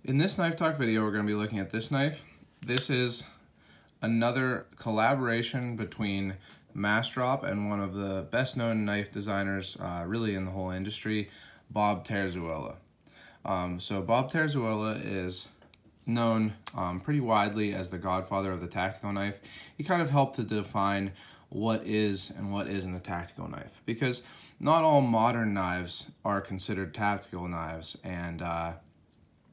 In this knife talk video, we're going to be looking at this knife. This is another collaboration between MassDrop and one of the best known knife designers really in the whole industry, Bob Terzuola. So Bob Terzuola is known pretty widely as the godfather of the tactical knife. He kind of helped to define what is and what isn't a tactical knife, because not all modern knives are considered tactical knives, and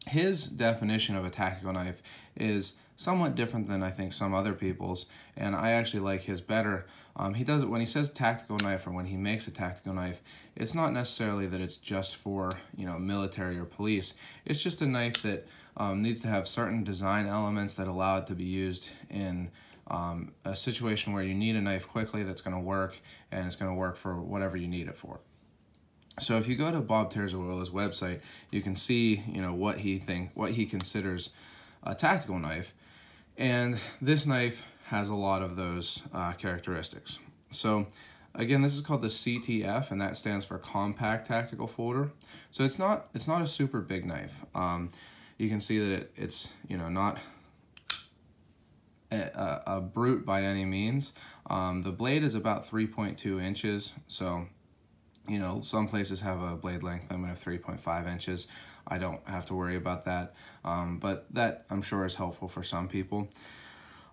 his definition of a tactical knife is somewhat different than I think some other people's, and I actually like his better. He does it when he says tactical knife, or when he makes a tactical knife, it's not necessarily that it's just for, military or police. It's just a knife that needs to have certain design elements that allow it to be used in a situation where you need a knife quickly that's going to work, and it's going to work for whatever you need it for. So if you go to Bob Terzuola's website, you can see, what he considers a tactical knife, and this knife has a lot of those characteristics. So again, this is called the CTF, and that stands for Compact Tactical Folder. So it's not a super big knife. You can see that it's not a brute by any means. The blade is about 3.2 inches, so some places have a blade length limit of 3.5 inches. I don't have to worry about that, but that I'm sure is helpful for some people.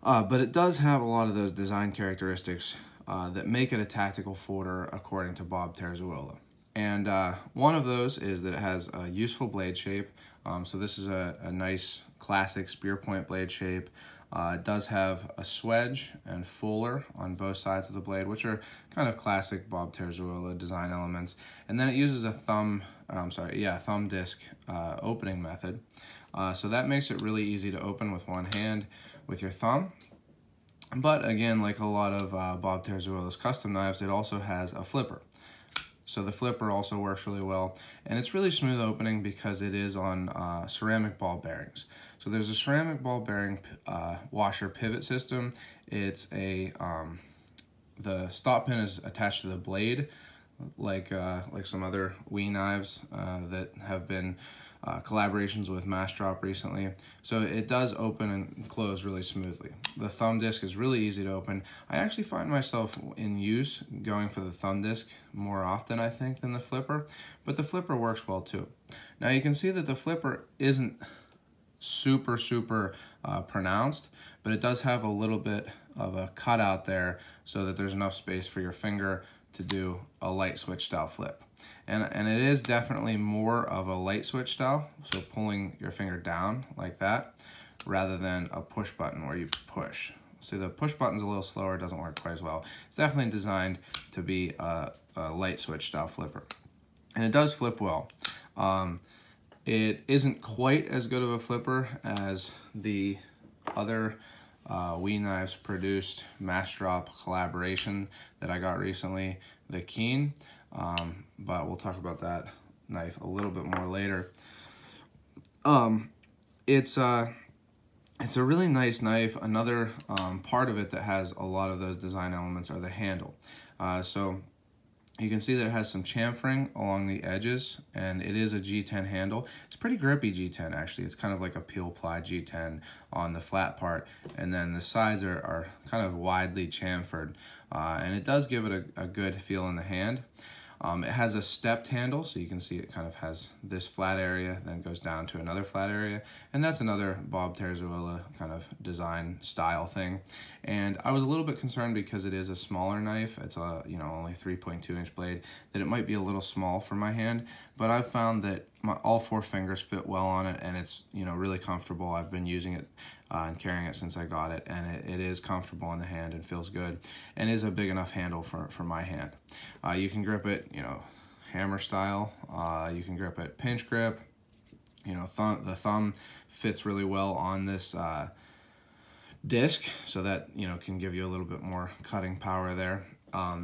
But it does have a lot of those design characteristics that make it a tactical folder according to Bob Terzuola. And one of those is that it has a useful blade shape. So this is a nice classic spear point blade shape. It does have a swedge and fuller on both sides of the blade, which are kind of classic Bob Terzuola design elements. And then it uses a thumb disc opening method. So that makes it really easy to open with one hand with your thumb. But again, like a lot of Bob Terzuola's custom knives, it also has a flipper. So the flipper also works really well, and it's really smooth opening because it is on ceramic ball bearings. So there's a ceramic ball bearing washer pivot system. It's the stop pin is attached to the blade, like some other Wii knives that have been collaborations with MassDrop recently. So it does open and close really smoothly. The thumb disc is really easy to open. I actually find myself in use going for the thumb disc more often, I think, than the flipper, but the flipper works well too. Now you can see that the flipper isn't super pronounced, but it does have a little bit of a cutout there so that there's enough space for your finger to do a light switch style flip. And it is definitely more of a light switch style, so pulling your finger down like that, rather than a push button where you push. So the push button's a little slower, doesn't work quite as well. It's definitely designed to be a light switch style flipper. And it does flip well. It isn't quite as good of a flipper as the other Wii Knives produced MassDrop collaboration that I got recently, the Keen. But we'll talk about that knife a little bit more later. It's a really nice knife. Another part of it that has a lot of those design elements are the handle. So you can see that it has some chamfering along the edges, and it is a G10 handle. It's pretty grippy G10 actually. It's kind of like a peel ply G10 on the flat part, and then the sides are kind of widely chamfered, and it does give it a good feel in the hand. It has a stepped handle, so you can see it kind of has this flat area, then goes down to another flat area, and that's another Bob Terzuola kind of design style thing. And I was a little bit concerned because it is a smaller knife. It's a only 3.2 inch blade, that it might be a little small for my hand, but I've found that all four fingers fit well on it, and it's really comfortable. I've been using it and carrying it since I got it, and it is comfortable in the hand and feels good, and is a big enough handle for my hand. You can grip it, hammer style. You can grip it pinch grip. The thumb fits really well on this disc, so that can give you a little bit more cutting power there.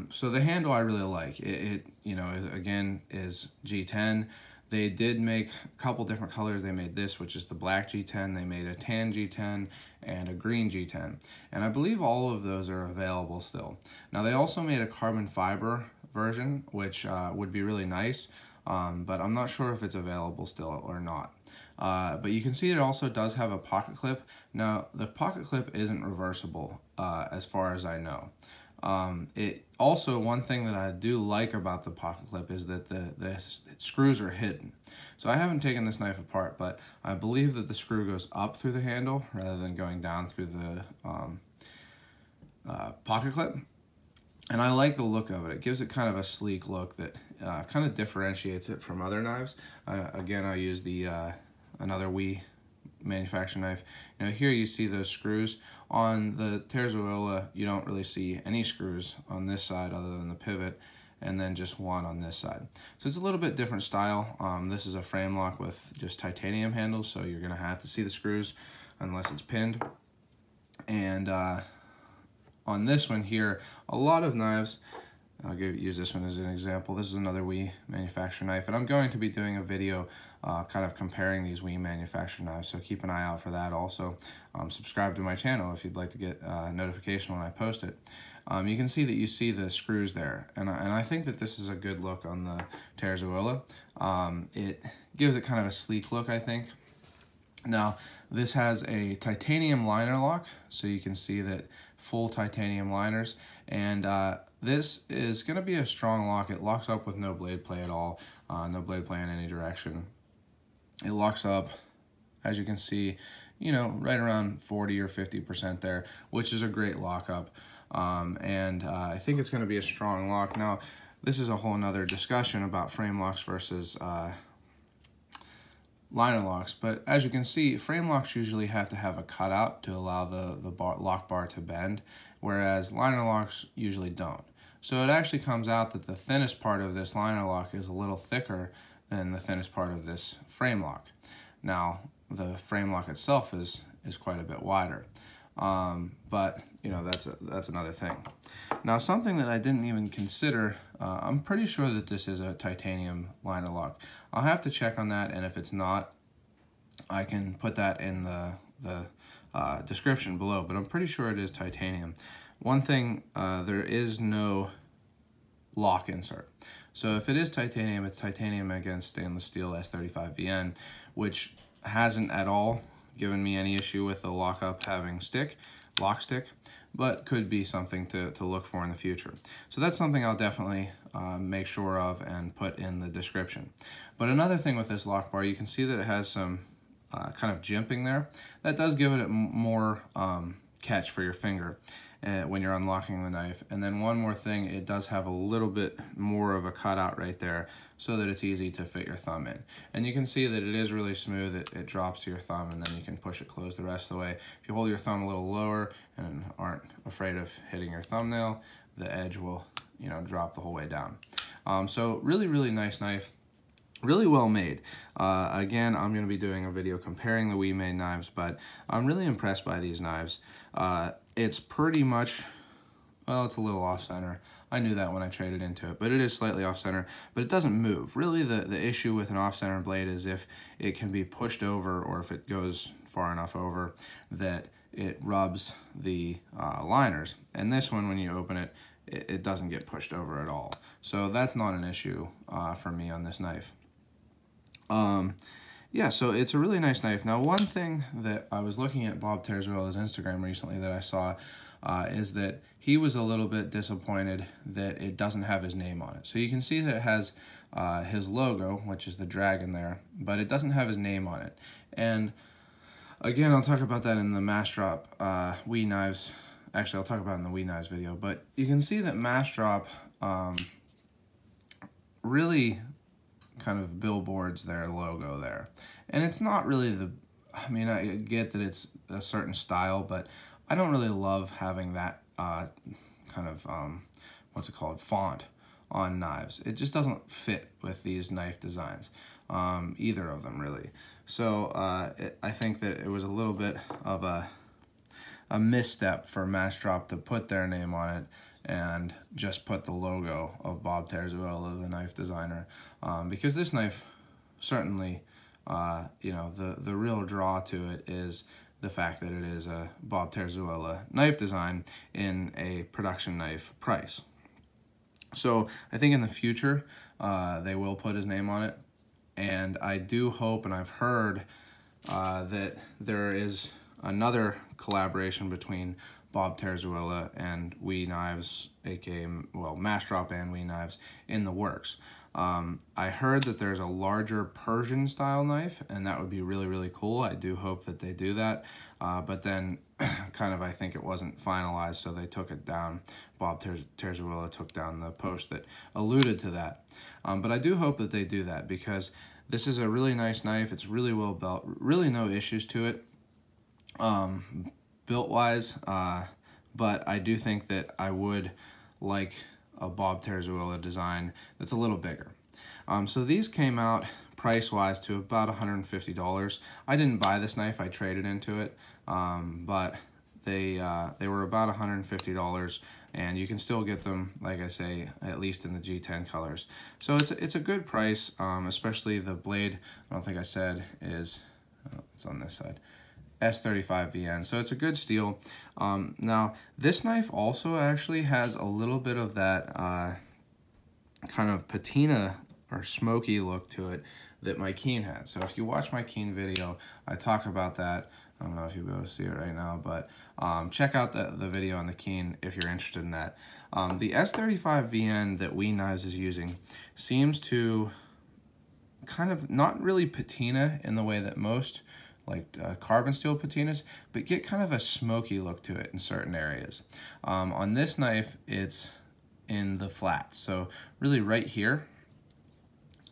So the handle I really like. It again is G10. They did make a couple different colors. They made this, which is the black G10. They made a tan G10 and a green G10. And I believe all of those are available still. Now, they also made a carbon fiber version, which would be really nice. but I'm not sure if it's available still or not. But you can see it also does have a pocket clip. Now, the pocket clip isn't reversible as far as I know. It also, one thing that I do like about the pocket clip is that the screws are hidden. So I haven't taken this knife apart, but I believe that the screw goes up through the handle rather than going down through the pocket clip. And I like the look of it. It gives it kind of a sleek look that kind of differentiates it from other knives. Again, I use the another WE manufacturer knife. You know, here you see those screws. On the Terzuola, you don't really see any screws on this side other than the pivot, and then just one on this side. So it's a little bit different style. This is a frame lock with just titanium handles, so you're gonna have to see the screws unless it's pinned. And on this one here, a lot of knives, I'll use this one as an example. This is another WE manufacturer knife, and I'm going to be doing a video kind of comparing these WE manufacturer knives, so keep an eye out for that also. Subscribe to my channel if you'd like to get a notification when I post it. You can see that you see the screws there, and I think that this is a good look on the Terzuola. It gives it kind of a sleek look, I think. Now, this has a titanium liner lock, so you can see that full titanium liners, and this is going to be a strong lock. It locks up with no blade play at all, no blade play in any direction. It locks up, as you can see, you know, right around 40 or 50% there, which is a great lockup. And I think it's going to be a strong lock. Now, this is a whole nother discussion about frame locks versus liner locks, but as you can see, frame locks usually have to have a cutout to allow the lock bar to bend, whereas liner locks usually don't. So it actually comes out that the thinnest part of this liner lock is a little thicker than the thinnest part of this frame lock. Now, the frame lock itself is quite a bit wider, but you know, that's another thing. Now, something that I didn't even consider, I'm pretty sure that this is a titanium liner lock. I'll have to check on that, and if it's not, I can put that in the description below, but I'm pretty sure it is titanium. One thing, there is no lock insert. So if it is titanium, it's titanium against stainless steel S35VN, which hasn't at all given me any issue with the lockup having lock stick, but could be something to look for in the future. So that's something I'll definitely make sure of and put in the description. But another thing with this lock bar, you can see that it has some kind of jimping there. That does give it more catch for your finger when you're unlocking the knife. And then one more thing, it does have a little bit more of a cutout right there so that it's easy to fit your thumb in. And you can see that it is really smooth. It drops to your thumb, and then you can push it closed the rest of the way. If you hold your thumb a little lower and aren't afraid of hitting your thumbnail, the edge will, you know, drop the whole way down. So really, really nice knife. Really well made. Again, I'm going to be doing a video comparing the WE made knives, but I'm really impressed by these knives. It's pretty much, well, it's a little off-center. I knew that when I traded into it, but it is slightly off-center, but it doesn't move. Really, the issue with an off-center blade is if it can be pushed over, or if it goes far enough over that it rubs the liners. And this one, when you open it, it doesn't get pushed over at all. So that's not an issue for me on this knife. Yeah, so it's a really nice knife. Now, one thing that I was looking at Bob Terzuola's Instagram recently that I saw is that he was a little bit disappointed that it doesn't have his name on it. So you can see that it has his logo, which is the dragon there, but it doesn't have his name on it. And again, I'll talk about that in the MassDrop WE knives. Actually, I'll talk about it in the WE knives video, but you can see that MassDrop really kind of billboards their logo there. And it's not really I mean, I get that it's a certain style, but I don't really love having that kind of, what's it called, font on knives. It just doesn't fit with these knife designs, either of them really. So I think that it was a little bit of a misstep for MassDrop to put their name on it and just put the logo of Bob Terzuola, the knife designer, because this knife certainly, you know, the real draw to it is the fact that it is a Bob Terzuola knife design in a production knife price. So I think in the future, they will put his name on it. And I do hope, and I've heard that there is another collaboration between Bob Terzuola and We Knives, aka, well, MassDrop and We Knives, in the works. I heard that there's a larger Persian style knife, and that would be really, really cool. I do hope that they do that. But then kind of I think it wasn't finalized, so they took it down. Bob Terzuola took down the post that alluded to that. But I do hope that they do that, because this is a really nice knife. It's really well built, really no issues to it built-wise. But I do think that I would like a Bob Terzuola design that's a little bigger. So these came out price-wise to about $150. I didn't buy this knife, I traded into it, but they were about $150, and you can still get them, like I say, at least in the G10 colors. So it's a good price, especially the blade, I don't think I said, is, it's on this side, S35VN, so it's a good steel. Now, this knife also actually has a little bit of that kind of patina or smoky look to it that my Keen had. So if you watch my Keen video, I talk about that. I don't know if you'll be able to see it right now, but check out the video on the Keen if you're interested in that. The S35VN that We Knives is using seems to kind of not really patina in the way that most like carbon steel patinas, but get kind of a smoky look to it in certain areas. On this knife, it's in the flats, so really right here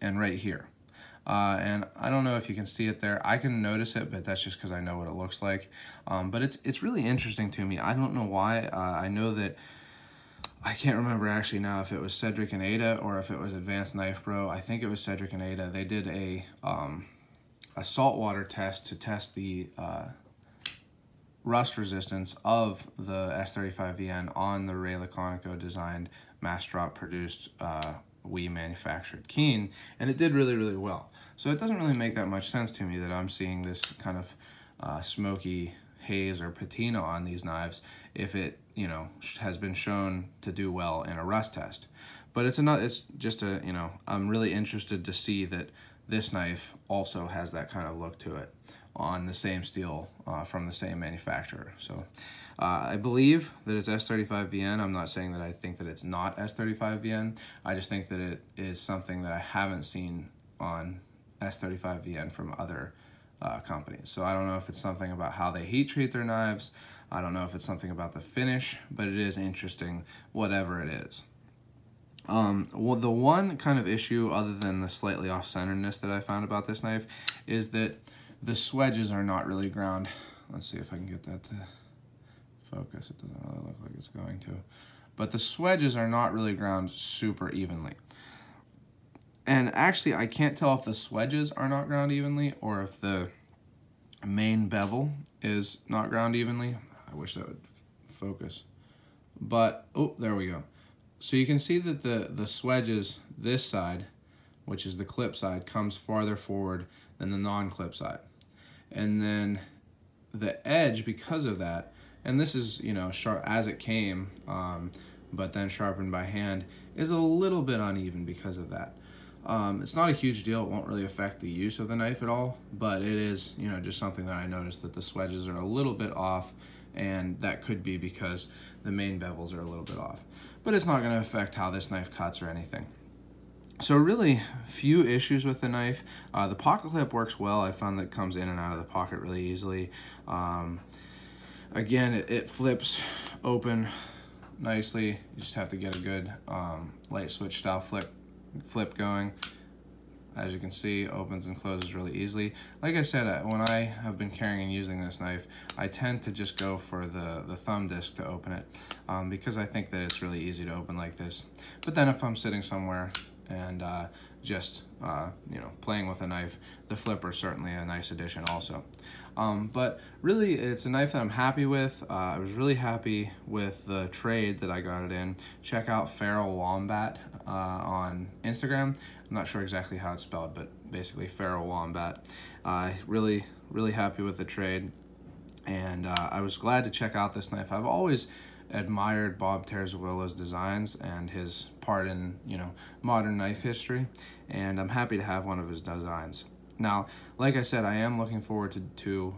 and right here. And I don't know if you can see it there. I can notice it, but that's just because I know what it looks like. But it's really interesting to me. I don't know why. I know that, I can't remember actually now if it was Cedric and Ada or if it was Advanced Knife Bro. I think it was Cedric and Ada. They did a saltwater test to test the rust resistance of the S35VN on the Ray Laconico designed, MassDrop produced, we manufactured Keen, and it did really, really well. So it doesn't really make that much sense to me that I'm seeing this kind of smoky haze or patina on these knives if it, you know, has been shown to do well in a rust test. But it's just a, you know, I'm really interested to see that this knife also has that kind of look to it on the same steel from the same manufacturer. So I believe that it's S35VN. I'm not saying that I think that it's not S35VN. I just think that it is something that I haven't seen on S35VN from other companies. So I don't know if it's something about how they heat treat their knives. I don't know if it's something about the finish, but it is interesting, whatever it is. Well, the one kind of issue, other than the slightly off-centeredness that I found about this knife, is that the swedges are not really ground. Let's see if I can get that to focus. It doesn't really look like it's going to. But the swedges are not really ground super evenly. And actually, I can't tell if the swedges are not ground evenly or if the main bevel is not ground evenly. I wish that would focus. But, oh, there we go. So you can see that the swedges, this side, which is the clip side, comes farther forward than the non-clip side. And then the edge, because of that, and this is, you know, sharp as it came, but then sharpened by hand, is a little bit uneven because of that. It's not a huge deal. It won't really affect the use of the knife at all, but it is, you know, just something that I noticed, that the swedges are a little bit off, and that could be because the main bevels are a little bit off. But it's not going to affect how this knife cuts or anything. So really few issues with the knife. The pocket clip works well. I found that it comes in and out of the pocket really easily. Again, it flips open nicely. You just have to get a good light switch style flip going. As you can see, opens and closes really easily. Like I said, when I have been carrying and using this knife, I tend to just go for the thumb disc to open it because I think that it's really easy to open like this. But then if I'm sitting somewhere and just you know, playing with a knife, the flipper is certainly a nice addition also. But really, it's a knife that I'm happy with. I was really happy with the trade that I got it in. Check out Feral Wombat on Instagram. I'm not sure exactly how it's spelled, but basically Feral Wombat. Really, really happy with the trade, and I was glad to check out this knife. I've always admired Bob Terzuola's designs and his part in, modern knife history, and I'm happy to have one of his designs. Now, like I said, I am looking forward to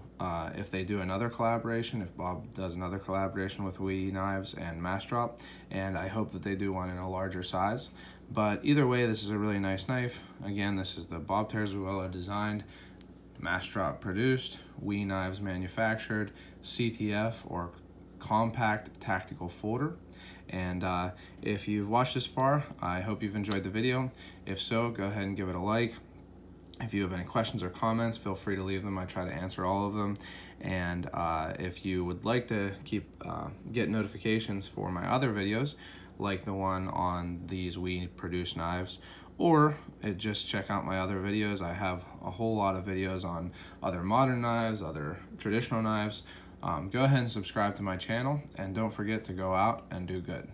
if they do another collaboration, if Bob does another collaboration with WE Knives and MassDrop, and I hope that they do one in a larger size. But either way, this is a really nice knife. Again, this is the Bob Terzuola designed, MassDrop produced, WE Knives manufactured, CTF or Compact Tactical Folder. And if you've watched this far, I hope you've enjoyed the video. If so, go ahead and give it a like. If you have any questions or comments, feel free to leave them. I try to answer all of them. And if you would like to get notifications for my other videos, like the one on these WE produced knives, or just check out my other videos. I have a whole lot of videos on other modern knives, other traditional knives. Go ahead and subscribe to my channel, and don't forget to go out and do good.